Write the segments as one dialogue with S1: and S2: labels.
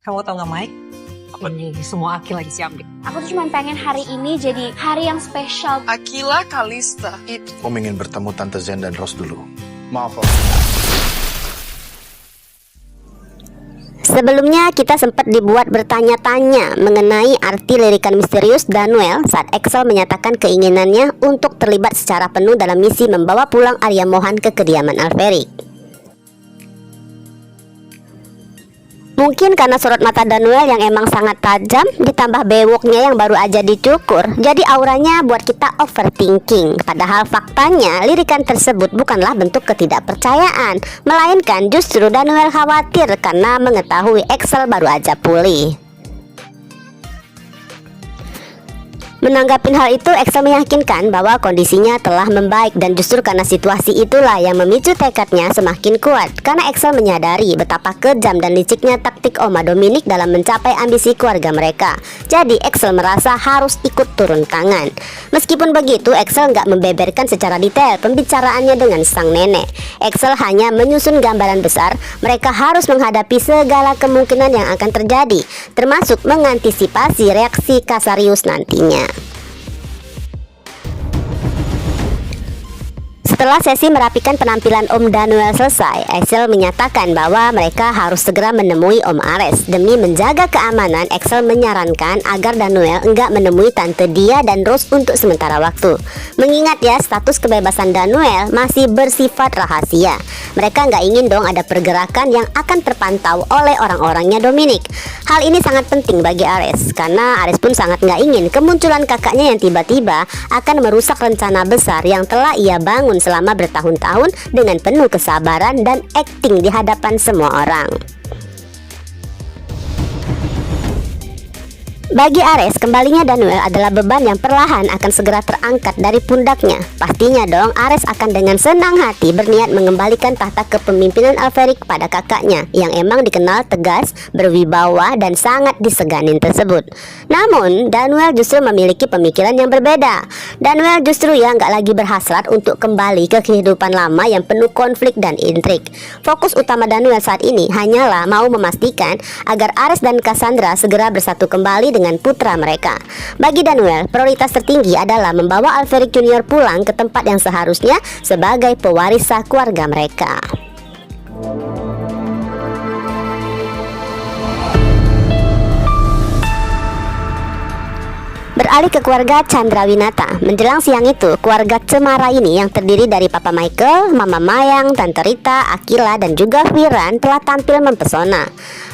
S1: Kamu tau gak Mike?
S2: Apa?
S1: Ini semua Aki lagi siap deh.
S3: Aku tuh cuma pengen hari ini jadi hari yang spesial.
S2: Akila Kalista itu.
S4: Om ingin bertemu Tante Zen dan Rose dulu.
S5: Maaf, Om.
S6: Sebelumnya kita sempat dibuat bertanya-tanya mengenai arti lirikan misterius Danuel saat Excel menyatakan keinginannya untuk terlibat secara penuh dalam misi membawa pulang Arya Mohan ke kediaman Alferic. Mungkin karena sorot mata Danuel yang emang sangat tajam ditambah bewoknya yang baru aja dicukur, jadi auranya buat kita overthinking. Padahal faktanya lirikan tersebut bukanlah bentuk ketidakpercayaan, melainkan justru Danuel khawatir karena mengetahui Excel baru aja pulih. Menanggapi hal itu, Excel meyakinkan bahwa kondisinya telah membaik dan justru karena situasi itulah yang memicu tekadnya semakin kuat. Karena Excel menyadari betapa kejam dan liciknya taktik Oma Dominic dalam mencapai ambisi keluarga mereka. Jadi Excel merasa harus ikut turun tangan. Meskipun begitu, Excel nggak membeberkan secara detail pembicaraannya dengan sang nenek. Excel hanya menyusun gambaran besar. Mereka harus menghadapi segala kemungkinan yang akan terjadi, termasuk mengantisipasi reaksi Kasarius nantinya. Setelah sesi merapikan penampilan Om Danuel selesai, Excel menyatakan bahwa mereka harus segera menemui Om Ares. Demi menjaga keamanan, Excel menyarankan agar Danuel enggak menemui Tante Dia dan Rose untuk sementara waktu. Mengingat ya, status kebebasan Danuel masih bersifat rahasia. Mereka nggak ingin dong ada pergerakan yang akan terpantau oleh orang-orangnya Dominic. Hal ini sangat penting bagi Ares, karena Ares pun sangat nggak ingin kemunculan kakaknya yang tiba-tiba akan merusak rencana besar yang telah ia bangun selama bertahun-tahun dengan penuh kesabaran dan akting di hadapan semua orang. Bagi Ares, kembalinya Danuel adalah beban yang perlahan akan segera terangkat dari pundaknya. Pastinya dong, Ares akan dengan senang hati berniat mengembalikan tahta kepemimpinan Alferic pada kakaknya yang emang dikenal tegas, berwibawa, dan sangat diseganin tersebut. Namun, Danuel justru memiliki pemikiran yang berbeda. Danuel justru ya nggak lagi berhasrat untuk kembali ke kehidupan lama yang penuh konflik dan intrik. Fokus utama Danuel saat ini hanyalah mau memastikan agar Ares dan Cassandra segera bersatu kembali dengan putra mereka. Bagi Danuel, prioritas tertinggi adalah membawa Alferic Junior pulang ke tempat yang seharusnya sebagai pewaris sah keluarga mereka. Beralih ke keluarga Chandrawinata. Menjelang siang itu, keluarga cemara ini yang terdiri dari Papa Michael, Mama Mayang, Tante Rita, Akila, dan juga Viran telah tampil mempesona.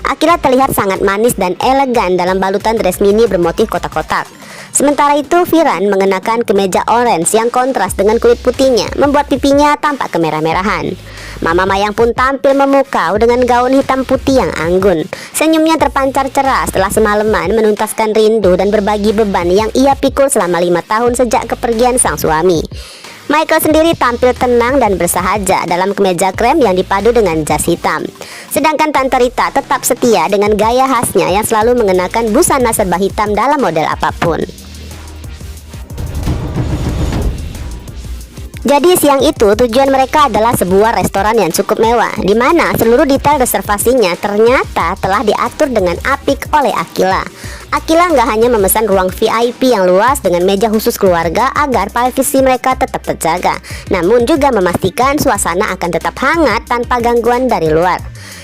S6: Akila terlihat sangat manis dan elegan dalam balutan dress mini bermotif kotak-kotak. Sementara itu, Viran mengenakan kemeja orange yang kontras dengan kulit putihnya, membuat pipinya tampak kemerah-merahan. Mama Mayang pun tampil memukau dengan gaun hitam putih yang anggun. Senyumnya terpancar cerah setelah semalaman menuntaskan rindu dan berbagi beban yang ia pikul selama 5 tahun sejak kepergian sang suami. Michael sendiri tampil tenang dan bersahaja dalam kemeja krem yang dipadu dengan jas hitam. Sedangkan Tante Rita tetap setia dengan gaya khasnya yang selalu mengenakan busana serba hitam dalam model apapun. Jadi siang itu tujuan mereka adalah sebuah restoran yang cukup mewah, di mana seluruh detail reservasinya ternyata telah diatur dengan apik oleh Akila. Akila nggak hanya memesan ruang VIP yang luas dengan meja khusus keluarga agar privasi mereka tetap terjaga, namun juga memastikan suasana akan tetap hangat tanpa gangguan dari luar.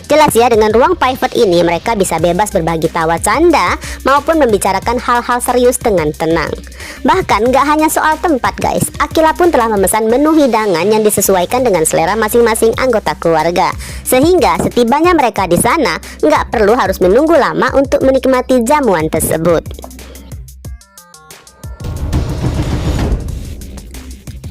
S6: Jelas ya, dengan ruang private ini mereka bisa bebas berbagi tawa canda maupun membicarakan hal-hal serius dengan tenang. Bahkan gak hanya soal tempat guys, Akila pun telah memesan menu hidangan yang disesuaikan dengan selera masing-masing anggota keluarga. Sehingga setibanya mereka di sana gak perlu harus menunggu lama untuk menikmati jamuan tersebut.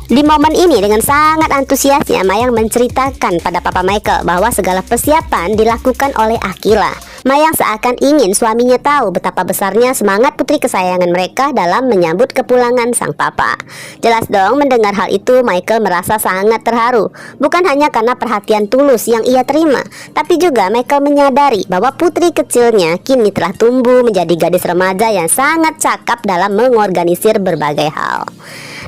S6: Di momen ini dengan sangat antusiasnya Mayang menceritakan pada Papa Michael bahwa segala persiapan dilakukan oleh Akila. Mayang seakan ingin suaminya tahu betapa besarnya semangat putri kesayangan mereka dalam menyambut kepulangan sang papa. Jelas dong, mendengar hal itu Michael merasa sangat terharu. Bukan hanya karena perhatian tulus yang ia terima, tapi juga Michael menyadari bahwa putri kecilnya kini telah tumbuh menjadi gadis remaja yang sangat cakap dalam mengorganisir berbagai hal.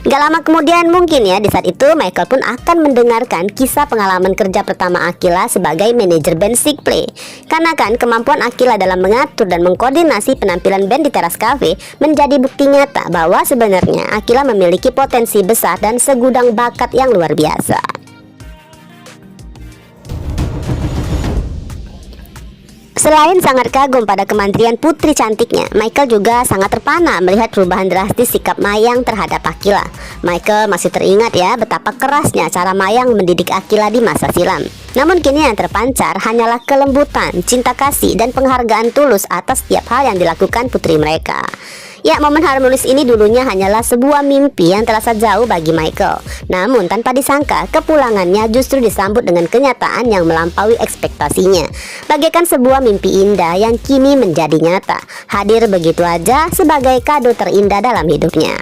S6: Gak lama kemudian mungkin ya, di saat itu Michael pun akan mendengarkan kisah pengalaman kerja pertama Akila sebagai manajer band Sick Play. Karena kan kemampuan Akila dalam mengatur dan mengkoordinasi penampilan band di teras cafe menjadi bukti nyata bahwa sebenarnya Akila memiliki potensi besar dan segudang bakat yang luar biasa. Selain sangat kagum pada kemandirian putri cantiknya, Michael juga sangat terpana melihat perubahan drastis sikap Mayang terhadap Akila. Michael masih teringat ya betapa kerasnya cara Mayang mendidik Akila di masa silam. Namun kini yang terpancar hanyalah kelembutan, cinta kasih, dan penghargaan tulus atas setiap hal yang dilakukan putri mereka. Ya, momen harmonis ini dulunya hanyalah sebuah mimpi yang terasa jauh bagi Michael. Namun tanpa disangka, kepulangannya justru disambut dengan kenyataan yang melampaui ekspektasinya. Bagaikan sebuah mimpi indah yang kini menjadi nyata, hadir begitu aja sebagai kado terindah dalam hidupnya.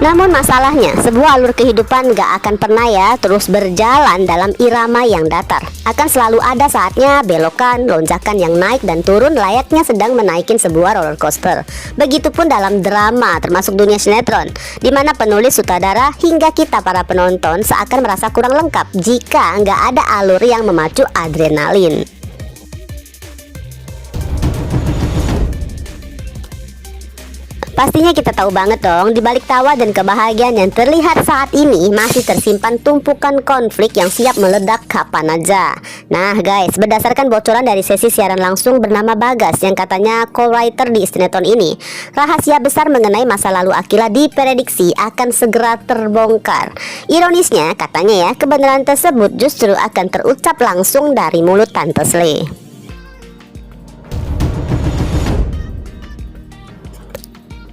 S6: Namun masalahnya, sebuah alur kehidupan gak akan pernah ya terus berjalan dalam irama yang datar. Akan selalu ada saatnya belokan, lonjakan yang naik dan turun layaknya sedang menaikin sebuah roller coaster. Begitupun dalam drama termasuk dunia sinetron, di mana penulis, sutradara, hingga kita para penonton seakan merasa kurang lengkap jika gak ada alur yang memacu adrenalin. Pastinya kita tahu banget dong, di balik tawa dan kebahagiaan yang terlihat saat ini masih tersimpan tumpukan konflik yang siap meledak kapan aja. Nah guys, berdasarkan bocoran dari sesi siaran langsung bernama Bagas yang katanya co-writer di sinetron ini, rahasia besar mengenai masa lalu Akila diprediksi akan segera terbongkar. Ironisnya katanya ya, kebenaran tersebut justru akan terucap langsung dari mulut Tante Slay.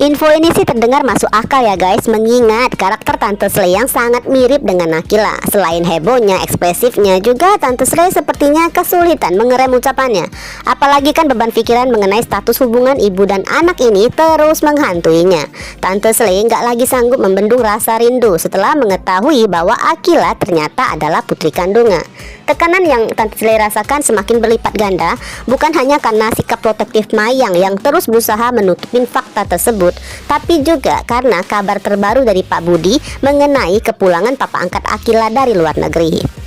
S6: Info ini sih terdengar masuk akal ya guys, mengingat karakter Tante Slay yang sangat mirip dengan Akila. Selain hebohnya, ekspresifnya, juga Tante Slay sepertinya kesulitan mengerem ucapannya. Apalagi kan beban pikiran mengenai status hubungan ibu dan anak ini terus menghantuinya. Tante Slay nggak lagi sanggup membendung rasa rindu setelah mengetahui bahwa Akila ternyata adalah putri kandungnya. Tekanan yang Tante Slay rasakan semakin berlipat ganda, bukan hanya karena sikap protektif Mayang yang terus berusaha menutupin fakta tersebut, tapi juga karena kabar terbaru dari Pak Budi mengenai kepulangan papa angkat Akila dari luar negeri.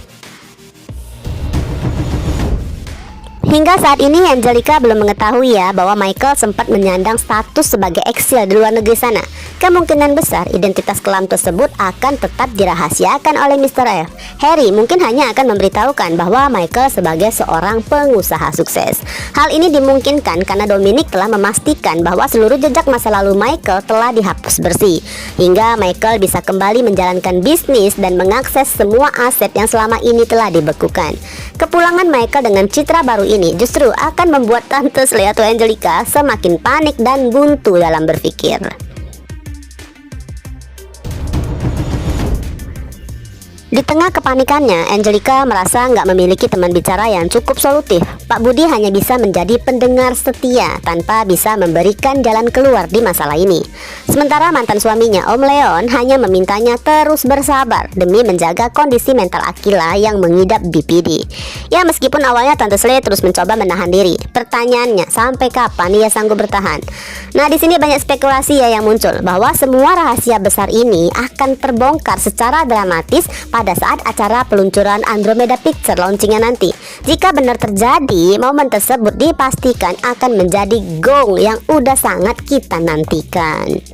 S6: Hingga saat ini Angelica belum mengetahui ya bahwa Michael sempat menyandang status sebagai eksil di luar negeri sana. Kemungkinan besar identitas kelam tersebut akan tetap dirahasiakan oleh Mr. F. Harry mungkin hanya akan memberitahukan bahwa Michael sebagai seorang pengusaha sukses. Hal ini dimungkinkan karena Dominic telah memastikan bahwa seluruh jejak masa lalu Michael telah dihapus bersih, hingga Michael bisa kembali menjalankan bisnis dan mengakses semua aset yang selama ini telah dibekukan. Kepulangan Michael dengan citra baru ini justru akan membuat Tante Slay atau Angelica semakin panik dan buntu dalam berpikir. Di tengah kepanikannya, Angelica merasa nggak memiliki teman bicara yang cukup solutif. Pak Budi hanya bisa menjadi pendengar setia tanpa bisa memberikan jalan keluar di masalah ini. Sementara mantan suaminya Om Leon hanya memintanya terus bersabar demi menjaga kondisi mental Akila yang mengidap BPD. Ya, meskipun awalnya Tante Slay terus mencoba menahan diri, pertanyaannya sampai kapan ia sanggup bertahan? Nah, di sini banyak spekulasi ya yang muncul bahwa semua rahasia besar ini akan terbongkar secara dramatis pada saat acara peluncuran Andromeda Picture launchingnya nanti. Jika benar terjadi, momen tersebut dipastikan akan menjadi gong yang udah sangat kita nantikan.